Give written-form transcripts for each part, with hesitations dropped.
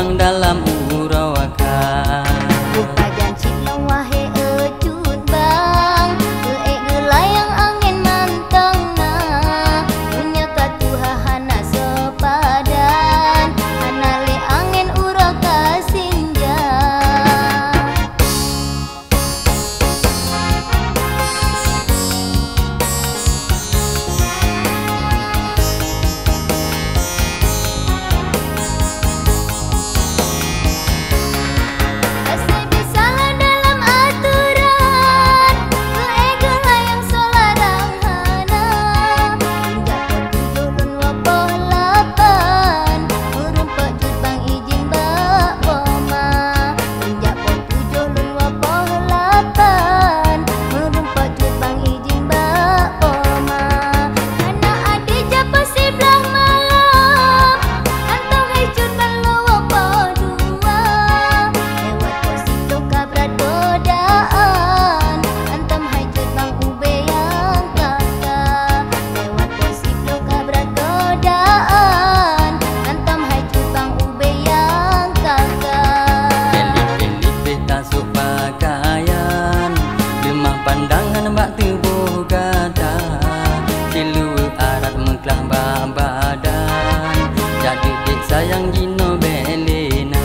timang dalam urawakan. Buka janji long wahe ecut bang, geek gelayang angin manteng na, punya katuha hana sepadan, hana le angin ura kasinja. Sayang Gino Belena.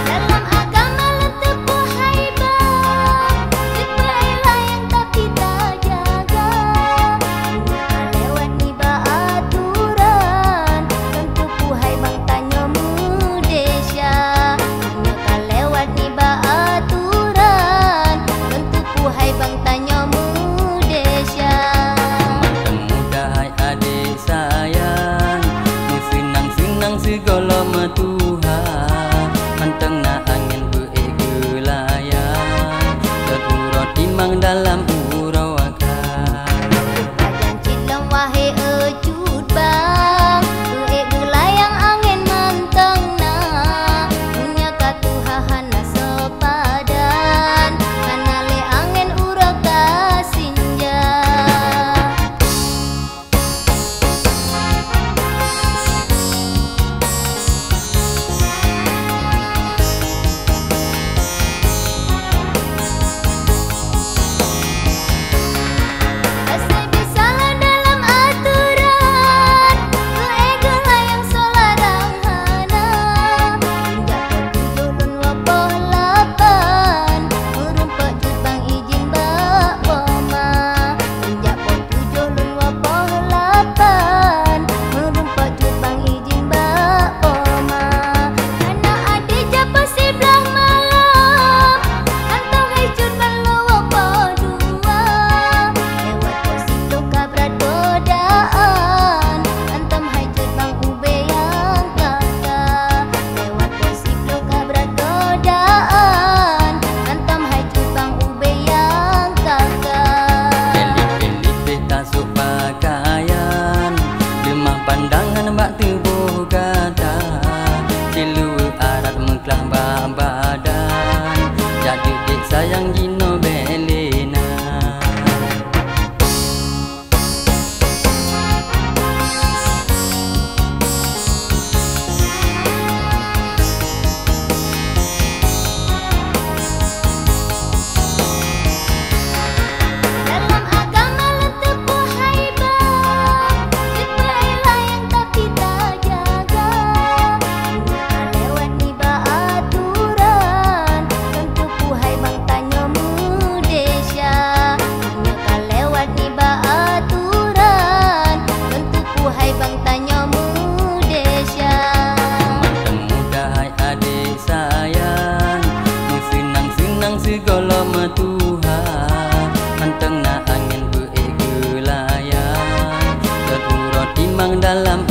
Dalam agama letepuh haibah, dipailah yang tapi tak jaga, dunia lewat niba aturan, tentu puhai bang tanya mudesya, dunia lewat niba aturan, tentu puhai bang tanya mudesya. Manteng muda hai adik sayang, senang-senang segala metuha, manteng na angin begelayang, terurut timang dalam urawakan. Buka janji long wahe ecut bang, geek gelayang angin manteng na, punya katuha hana sepadan, hana le angin ura kasinja. Asal bisalah dalam aturan, geek gelayang solarang hana, punjak pertujulun wapoh lapan, merumpat jutbang izin bak poma, punjak pertujulun wapoh lapan, merumpat jutbang izin bak poma. Hana ade japa sebelah malam, antong hai jutbang lo wapoh dua, lewat posito kabrat godaan, antam hai jutbang ube yang kakak, lewat posito kabrat godaan, antam hai jutbang ube yang kakak. Elit-elit beta sok pakaian, lemah pandangan bak tubuh kata, cilui arat mengkelah badan, jadi dek sayang Gino Belena. Dalam agama letepuh haibah, dipailah yang tapi tak jaga, dunia lewat niba aturan, tentu puhai bang tanya mudesya, dunia lewat niba aturan, tentu puhai bang tanya mudesya. Manteng muda hai adik sayang, senang-senang segala metuha, manteng na angin begelayang, terurut timang dalam